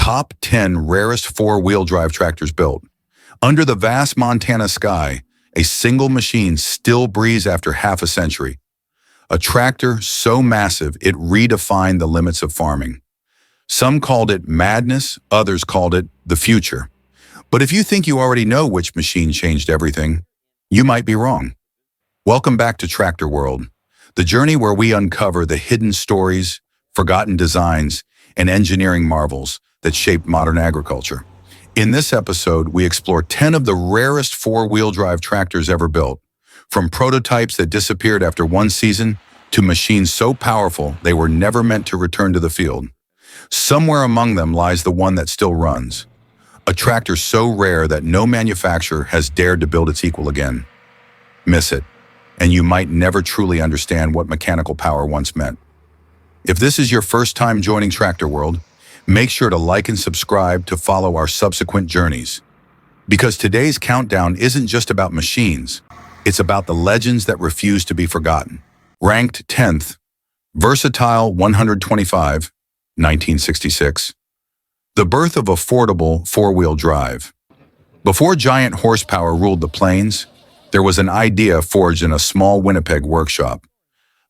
top 10 rarest four-wheel drive tractors built. Under the vast Montana sky, a single machine still breathes after half a century. A tractor so massive it redefined the limits of farming. Some called it madness, others called it the future. But if you think you already know which machine changed everything, you might be wrong. Welcome back to Tractor World, the journey where we uncover the hidden stories, forgotten designs, and engineering marvels that shaped modern agriculture. In this episode, we explore 10 of the rarest four-wheel drive tractors ever built, from prototypes that disappeared after one season to machines so powerful they were never meant to return to the field. Somewhere among them lies the one that still runs, a tractor so rare that no manufacturer has dared to build its equal again. Miss it, and you might never truly understand what mechanical power once meant. If this is your first time joining Tractor World, make sure to like and subscribe to follow our subsequent journeys. Because today's countdown isn't just about machines, it's about the legends that refuse to be forgotten. Ranked 10th, Versatile 125, 1966. The birth of affordable four-wheel drive. Before giant horsepower ruled the plains, there was an idea forged in a small Winnipeg workshop.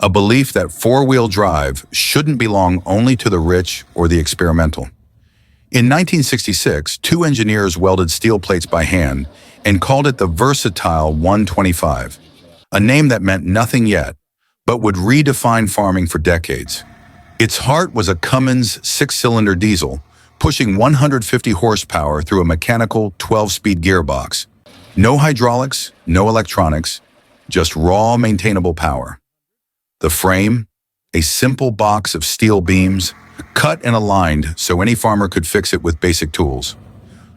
A belief that four-wheel drive shouldn't belong only to the rich or the experimental. In 1966, two engineers welded steel plates by hand and called it the Versatile 125, a name that meant nothing yet, but would redefine farming for decades. Its heart was a Cummins six-cylinder diesel, pushing 150 horsepower through a mechanical 12-speed gearbox. No hydraulics, no electronics, just raw, maintainable power. The frame, a simple box of steel beams, cut and aligned so any farmer could fix it with basic tools.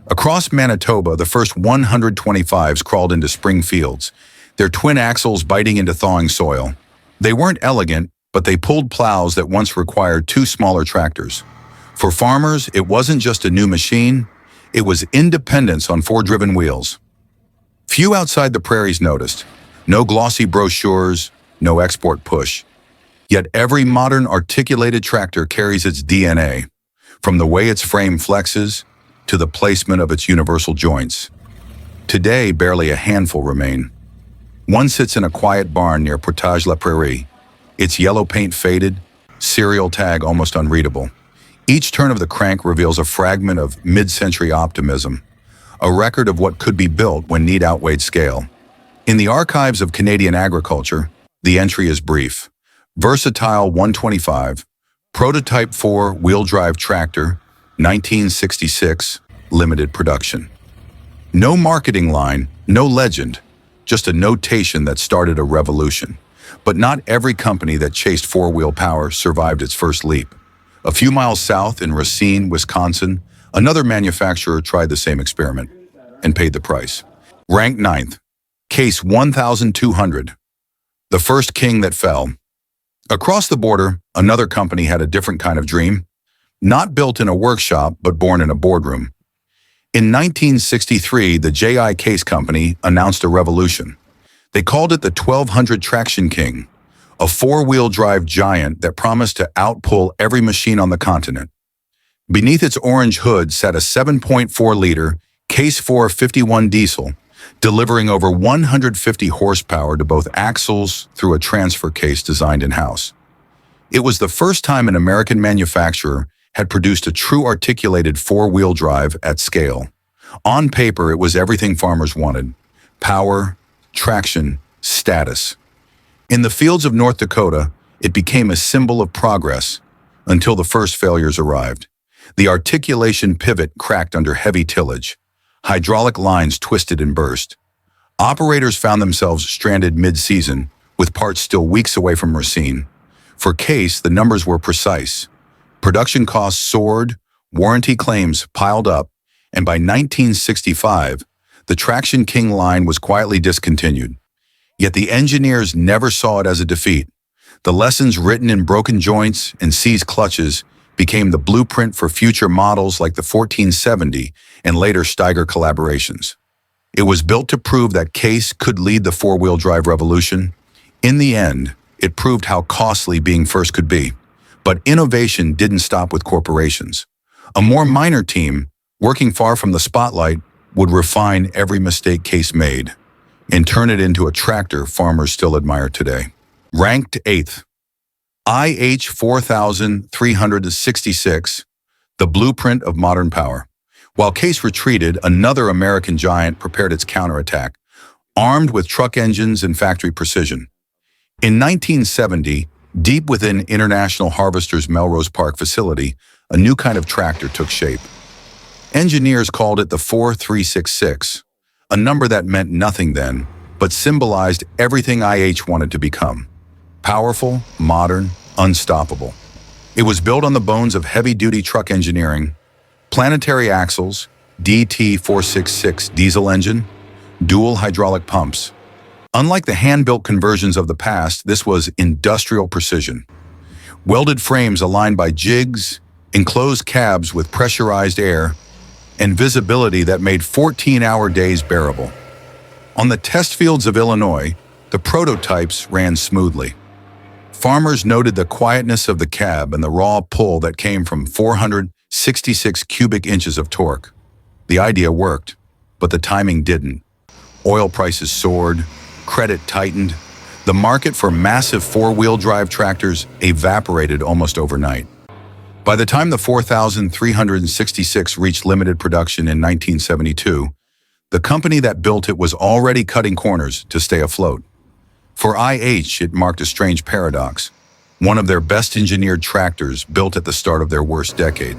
Across Manitoba, the first 125s crawled into spring fields, their twin axles biting into thawing soil. They weren't elegant, but they pulled plows that once required two smaller tractors. For farmers, it wasn't just a new machine, it was independence on four-driven wheels. Few outside the prairies noticed. No glossy brochures, no export push. Yet every modern articulated tractor carries its DNA, from the way its frame flexes to the placement of its universal joints. Today, barely a handful remain. One sits in a quiet barn near Portage-la-Prairie, its yellow paint faded, serial tag almost unreadable. Each turn of the crank reveals a fragment of mid-century optimism, a record of what could be built when need outweighed scale. In the archives of Canadian agriculture, the entry is brief. Versatile 125, prototype four-wheel drive tractor, 1966, limited production. No marketing line, no legend, just a notation that started a revolution. But not every company that chased four-wheel power survived its first leap. A few miles south in Racine, Wisconsin, another manufacturer tried the same experiment and paid the price. Ranked 9th, Case 1200. The first king that fell. Across the border, another company had a different kind of dream. Not built in a workshop, but born in a boardroom. In 1963, the J.I. Case Company announced a revolution. They called it the 1200 Traction King, a four-wheel drive giant that promised to outpull every machine on the continent. Beneath its orange hood sat a 7.4-liter Case 451 diesel, delivering over 150 horsepower to both axles through a transfer case designed in-house. It was the first time an American manufacturer had produced a true articulated four-wheel drive at scale. On paper, it was everything farmers wanted: power, traction, status. In the fields of North Dakota, it became a symbol of progress until the first failures arrived. The articulation pivot cracked under heavy tillage. Hydraulic lines twisted and burst. Operators found themselves stranded mid-season, with parts still weeks away from Racine. For Case, the numbers were precise. Production costs soared, warranty claims piled up, and by 1965, the Traction King line was quietly discontinued. Yet the engineers never saw it as a defeat. The lessons written in broken joints and seized clutches became the blueprint for future models like the 1470 and later Steiger collaborations. It was built to prove that Case could lead the four-wheel drive revolution. In the end, it proved how costly being first could be. But innovation didn't stop with corporations. A more minor team, working far from the spotlight, would refine every mistake Case made and turn it into a tractor farmers still admire today. Ranked 8th, IH 4366, the blueprint of modern power. While Case retreated, another American giant prepared its counterattack, armed with truck engines and factory precision. In 1970, deep within International Harvester's Melrose Park facility, a new kind of tractor took shape. Engineers called it the 4366, a number that meant nothing then, but symbolized everything IH wanted to become. Powerful, modern, unstoppable. It was built on the bones of heavy-duty truck engineering, planetary axles, DT466 diesel engine, dual hydraulic pumps. Unlike the hand-built conversions of the past, this was industrial precision. Welded frames aligned by jigs, enclosed cabs with pressurized air, and visibility that made 14-hour days bearable. On the test fields of Illinois, the prototypes ran smoothly. Farmers noted the quietness of the cab and the raw pull that came from 466 cubic inches of torque. The idea worked, but the timing didn't. Oil prices soared, credit tightened. The market for massive four-wheel drive tractors evaporated almost overnight. By the time the 4366 reached limited production in 1972, the company that built it was already cutting corners to stay afloat. For IH, it marked a strange paradox. One of their best engineered tractors built at the start of their worst decade.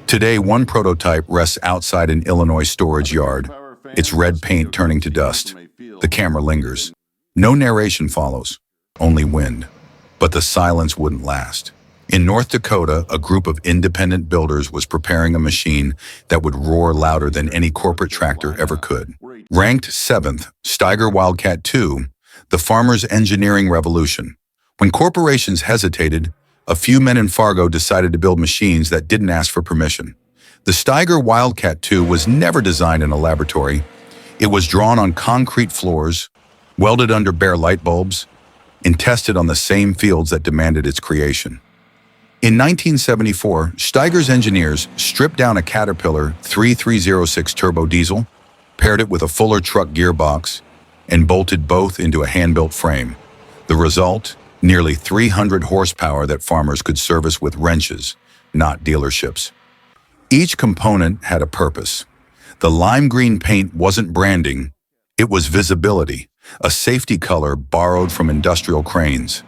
Today, one prototype rests outside an Illinois storage yard, its red paint turning to dust. The camera lingers. No narration follows, only wind. But the silence wouldn't last. In North Dakota, a group of independent builders was preparing a machine that would roar louder than any corporate tractor ever could. Ranked 7th, Steiger Wildcat II, the farmer's engineering revolution. When corporations hesitated, a few men in Fargo decided to build machines that didn't ask for permission. The Steiger Wildcat II was never designed in a laboratory. It was drawn on concrete floors, welded under bare light bulbs, and tested on the same fields that demanded its creation. In 1974, Steiger's engineers stripped down a Caterpillar 3306 turbo diesel, paired it with a Fuller truck gearbox, and bolted both into a hand-built frame. The result? Nearly 300 horsepower that farmers could service with wrenches, not dealerships. Each component had a purpose. The lime green paint wasn't branding, it was visibility, a safety color borrowed from industrial cranes.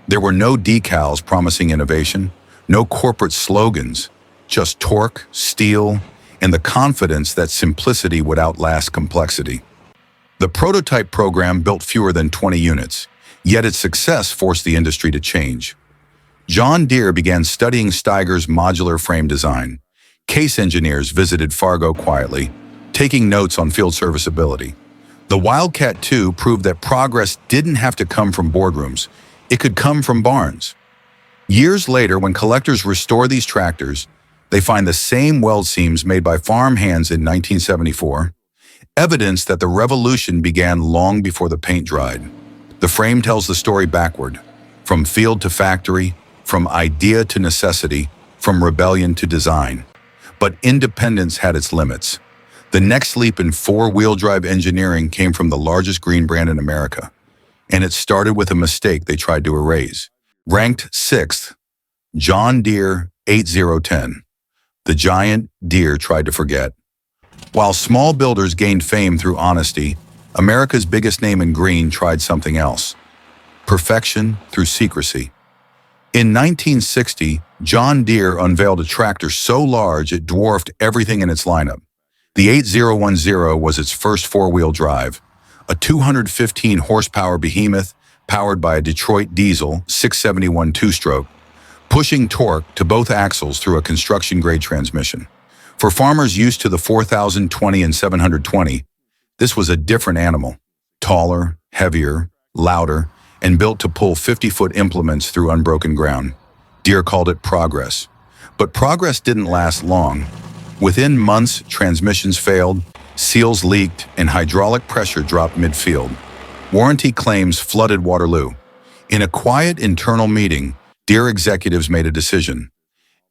There were no decals promising innovation, no corporate slogans, just torque, steel, and the confidence that simplicity would outlast complexity. The prototype program built fewer than 20 units, yet its success forced the industry to change. John Deere began studying Steiger's modular frame design. Case engineers visited Fargo quietly, taking notes on field serviceability. The Wildcat II proved that progress didn't have to come from boardrooms. It could come from barns. Years later, when collectors restore these tractors, they find the same weld seams made by farm hands in 1974, evidence that the revolution began long before the paint dried. The frame tells the story backward, from field to factory, from idea to necessity, from rebellion to design. But independence had its limits. The next leap in four-wheel drive engineering came from the largest green brand in America, and it started with a mistake they tried to erase. Ranked 6th, John Deere 8010. The giant Deere tried to forget. While small builders gained fame through honesty, America's biggest name in green tried something else. Perfection through secrecy. In 1960, John Deere unveiled a tractor so large it dwarfed everything in its lineup. The 8010 was its first four-wheel drive, a 215 horsepower behemoth powered by a Detroit diesel 671 two-stroke, pushing torque to both axles through a construction-grade transmission. For farmers used to the 4020 and 720, this was a different animal, taller, heavier, louder, and built to pull 50-foot implements through unbroken ground. Deere called it progress. But progress didn't last long. Within months, transmissions failed, seals leaked, and hydraulic pressure dropped midfield. Warranty claims flooded Waterloo. In a quiet internal meeting, Deere executives made a decision.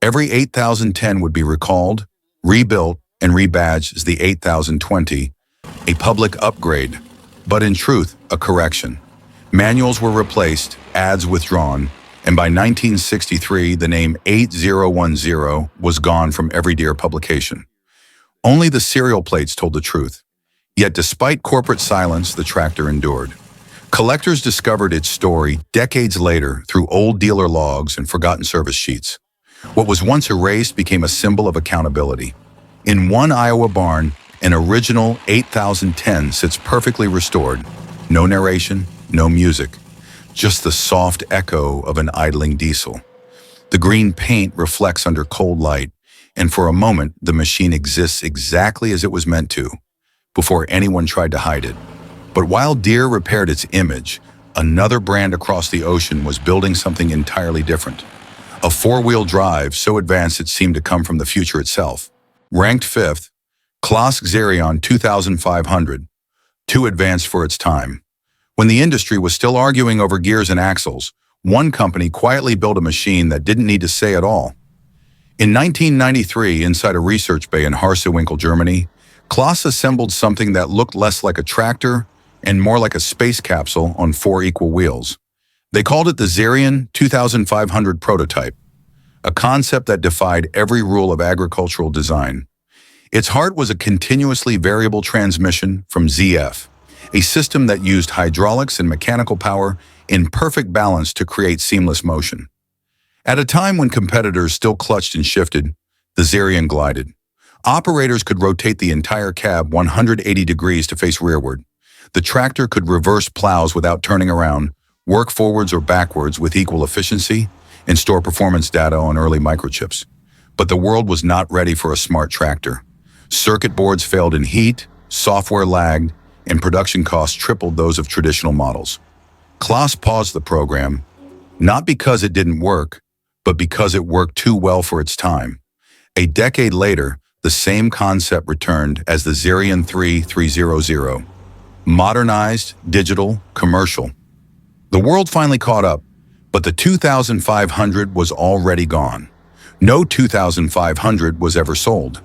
Every 8010 would be recalled, rebuilt, and rebadged as the 8020, a public upgrade, but in truth, a correction. Manuals were replaced, ads withdrawn, and by 1963, the name 8010 was gone from every Deere publication. Only the serial plates told the truth. Yet despite corporate silence, the tractor endured. Collectors discovered its story decades later through old dealer logs and forgotten service sheets. What was once erased became a symbol of accountability. In one Iowa barn, an original 8010 sits perfectly restored. No narration, no music, just the soft echo of an idling diesel. The green paint reflects under cold light, and for a moment, the machine exists exactly as it was meant to, before anyone tried to hide it. But while Deere repaired its image, another brand across the ocean was building something entirely different. A four-wheel drive so advanced it seemed to come from the future itself. Ranked fifth, Claas Xerion 2500, too advanced for its time. When the industry was still arguing over gears and axles, one company quietly built a machine that didn't need to say it all. In 1993, inside a research bay in Harsewinkel, Germany, Claas assembled something that looked less like a tractor and more like a space capsule on four equal wheels. They called it the Xerion 2500 prototype, a concept that defied every rule of agricultural design. Its heart was a continuously variable transmission from ZF, a system that used hydraulics and mechanical power in perfect balance to create seamless motion. At a time when competitors still clutched and shifted, the Xerion glided. Operators could rotate the entire cab 180 degrees to face rearward. The tractor could reverse plows without turning around, work forwards or backwards with equal efficiency, and store performance data on early microchips. But the world was not ready for a smart tractor. Circuit boards failed in heat, software lagged, and production costs tripled those of traditional models. Claas paused the program, not because it didn't work, but because it worked too well for its time. A decade later, the same concept returned as the Xerion 3300. Modernized, digital, commercial. The world finally caught up, but the 2500 was already gone. No 2500 was ever sold.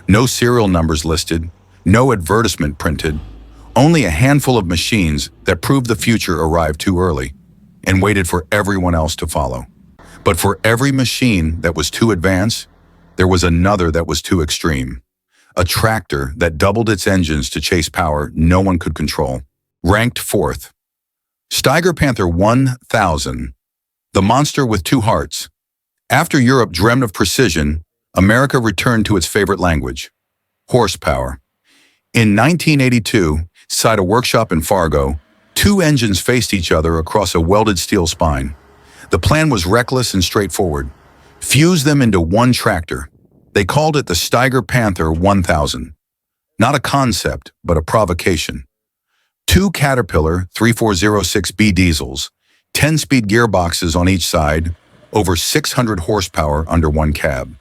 No serial numbers listed, no advertisement printed. Only a handful of machines that proved the future arrived too early and waited for everyone else to follow. But for every machine that was too advanced, there was another that was too extreme. A tractor that doubled its engines to chase power no one could control. Ranked fourth, Steiger Panther 1000, the monster with two hearts. After Europe dreamed of precision, America returned to its favorite language, horsepower. In 1982, inside a workshop in Fargo, two engines faced each other across a welded steel spine. The plan was reckless and straightforward. Fuse them into one tractor. They called it the Steiger Panther 1000. Not a concept, but a provocation. Two Caterpillar 3406B diesels, 10-speed gearboxes on each side, over 600 horsepower under one cab.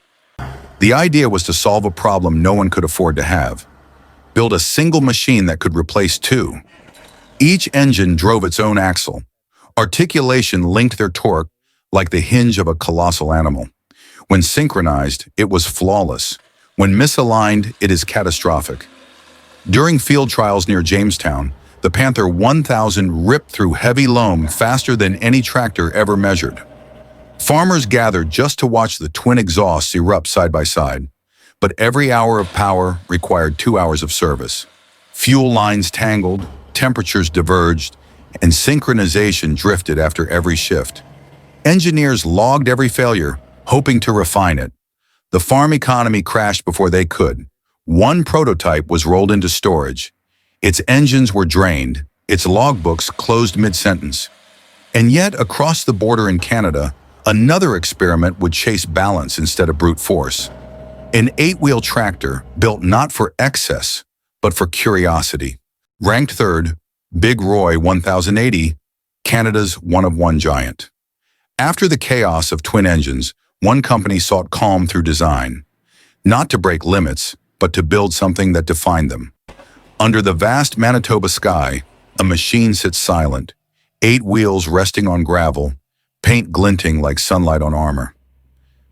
The idea was to solve a problem no one could afford to have. Build a single machine that could replace two. Each engine drove its own axle. Articulation linked their torque like the hinge of a colossal animal. When synchronized, it was flawless. When misaligned, it is catastrophic. During field trials near Jamestown, the Panther 1000 ripped through heavy loam faster than any tractor ever measured. Farmers gathered just to watch the twin exhausts erupt side by side. But every hour of power required 2 hours of service. Fuel lines tangled, temperatures diverged, and synchronization drifted after every shift. Engineers logged every failure, hoping to refine it. The farm economy crashed before they could. One prototype was rolled into storage. Its engines were drained, its logbooks closed mid-sentence. And yet, across the border in Canada, another experiment would chase balance instead of brute force. An 8-wheel tractor built not for excess, but for curiosity. Ranked third, Big Roy 1080, Canada's one-of-one giant. After the chaos of twin engines, one company sought calm through design. Not to break limits, but to build something that defined them. Under the vast Manitoba sky, a machine sits silent, 8 wheels resting on gravel, paint glinting like sunlight on armor.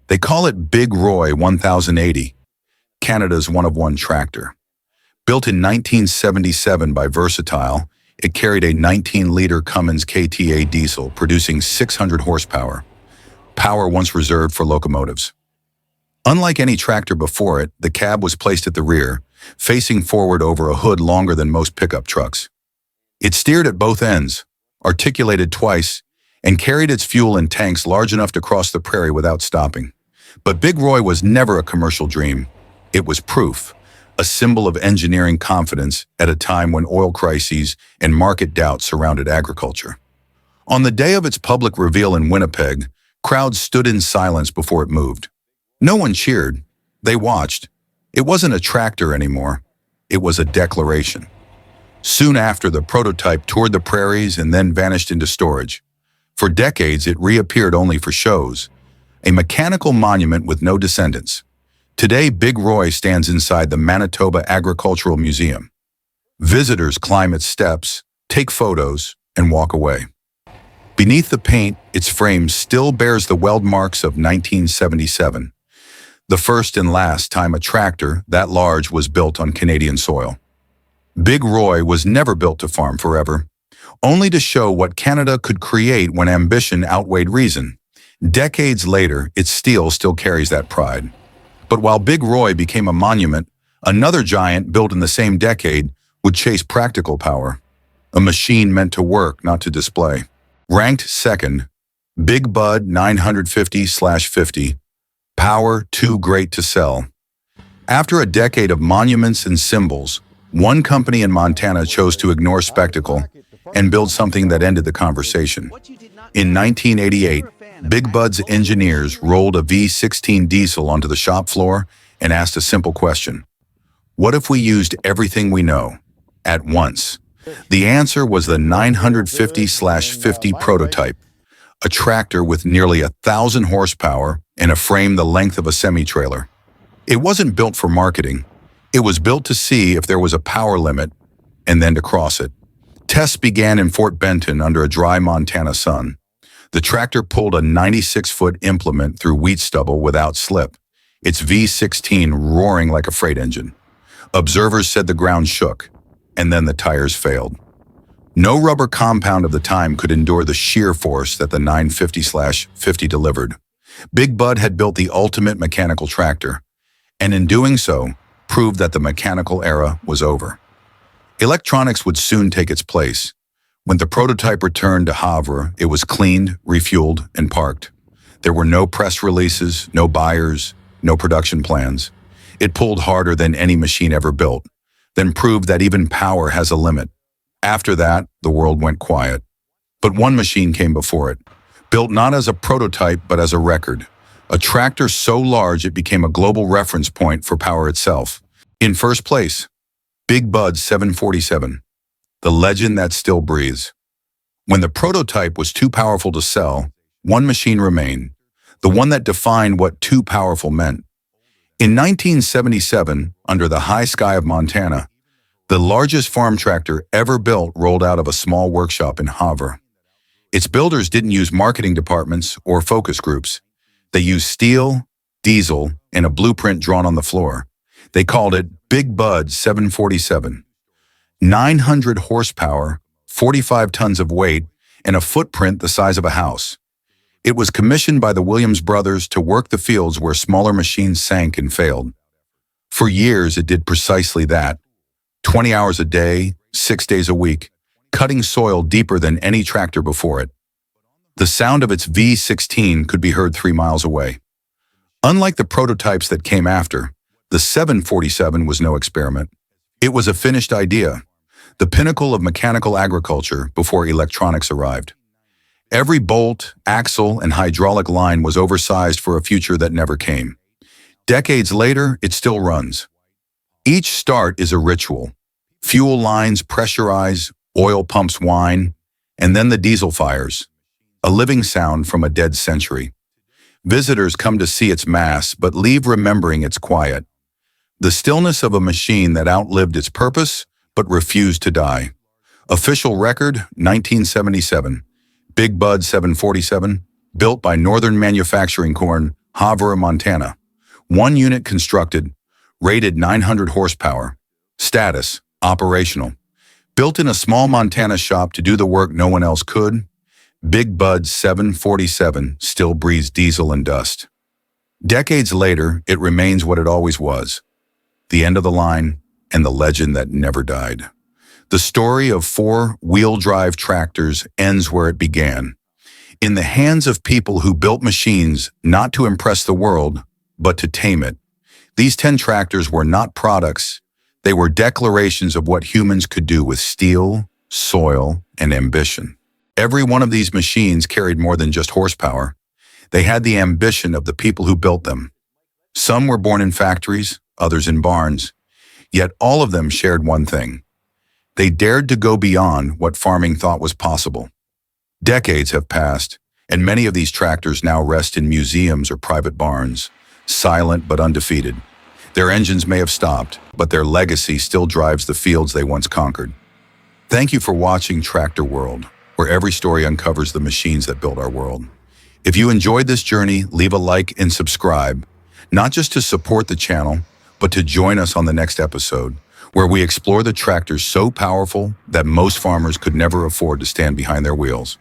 They call it Big Roy 1080, Canada's one-of-one tractor. Built in 1977 by Versatile, it carried a 19-liter Cummins KTA diesel producing 600 horsepower, power once reserved for locomotives. Unlike any tractor before it, the cab was placed at the rear, facing forward over a hood longer than most pickup trucks. It steered at both ends, articulated twice, and carried its fuel in tanks large enough to cross the prairie without stopping. But Big Roy was never a commercial dream. It was proof, a symbol of engineering confidence at a time when oil crises and market doubts surrounded agriculture. On the day of its public reveal in Winnipeg, crowds stood in silence before it moved. No one cheered. They watched. It wasn't a tractor anymore. It was a declaration. Soon after, the prototype toured the prairies and then vanished into storage. For decades, it reappeared only for shows, a mechanical monument with no descendants. Today, Big Roy stands inside the Manitoba Agricultural Museum. Visitors climb its steps, take photos, and walk away. Beneath the paint, its frame still bears the weld marks of 1977, the first and last time a tractor that large was built on Canadian soil. Big Roy was never built to farm forever, only to show what Canada could create when ambition outweighed reason. Decades later, its steel still carries that pride. But while Big Roy became a monument, another giant built in the same decade would chase practical power, a machine meant to work, not to display. Ranked second, Big Bud 950/50, power too great to sell. After a decade of monuments and symbols, one company in Montana chose to ignore spectacle and build something that ended the conversation. In 1988, Big Bud's engineers rolled a V16 diesel onto the shop floor and asked a simple question. What if we used everything we know at once? The answer was the 950/50 prototype, a tractor with nearly 1,000 horsepower and a frame the length of a semi-trailer. It wasn't built for marketing. It was built to see if there was a power limit and then to cross it. Tests began in Fort Benton under a dry Montana sun. The tractor pulled a 96-foot implement through wheat stubble without slip, its V16 roaring like a freight engine. Observers said the ground shook, and then the tires failed. No rubber compound of the time could endure the sheer force that the 950/50 delivered. Big Bud had built the ultimate mechanical tractor, and in doing so, proved that the mechanical era was over. Electronics would soon take its place. When the prototype returned to Havre, it was cleaned, refueled, and parked. There were no press releases, no buyers, no production plans. It pulled harder than any machine ever built, then proved that even power has a limit. After that, the world went quiet. But one machine came before it, built not as a prototype but as a record. A tractor so large it became a global reference point for power itself. In first place, Big Bud 747, the legend that still breathes. When the prototype was too powerful to sell, one machine remained, the one that defined what too powerful meant. In 1977, under the high sky of Montana, the largest farm tractor ever built rolled out of a small workshop in Havre. Its builders didn't use marketing departments or focus groups. They used steel, diesel, and a blueprint drawn on the floor. They called it Big Bud 747. 900 horsepower, 45 tons of weight, and a footprint the size of a house. It was commissioned by the Williams brothers to work the fields where smaller machines sank and failed. For years, it did precisely that. 20 hours a day, 6 days a week, cutting soil deeper than any tractor before it. The sound of its V16 could be heard 3 miles away. Unlike the prototypes that came after, the 747 was no experiment. It was a finished idea, the pinnacle of mechanical agriculture before electronics arrived. Every bolt, axle, and hydraulic line was oversized for a future that never came. Decades later, it still runs. Each start is a ritual. Fuel lines pressurize, oil pumps whine, and then the diesel fires, a living sound from a dead century. Visitors come to see its mass, but leave remembering its quiet. The stillness of a machine that outlived its purpose, but refused to die. Official record, 1977. Big Bud 747, built by Northern Manufacturing Corn, Havre, Montana. One unit constructed, rated 900 horsepower. Status, operational. Built in a small Montana shop to do the work no one else could, Big Bud 747 still breathes diesel and dust. Decades later, it remains what it always was. The end of the line and the legend that never died. The story of four-wheel drive tractors ends where it began. In the hands of people who built machines not to impress the world, but to tame it. These 10 tractors were not products. They were declarations of what humans could do with steel, soil, and ambition. Every one of these machines carried more than just horsepower. They had the ambition of the people who built them. Some were born in factories, others in barns. Yet all of them shared one thing. They dared to go beyond what farming thought was possible. Decades have passed, and many of these tractors now rest in museums or private barns, silent but undefeated. Their engines may have stopped, but their legacy still drives the fields they once conquered. Thank you for watching Tractor World, where every story uncovers the machines that built our world. If you enjoyed this journey, leave a like and subscribe, not just to support the channel, but to join us on the next episode, where we explore the tractors so powerful that most farmers could never afford to stand behind their wheels.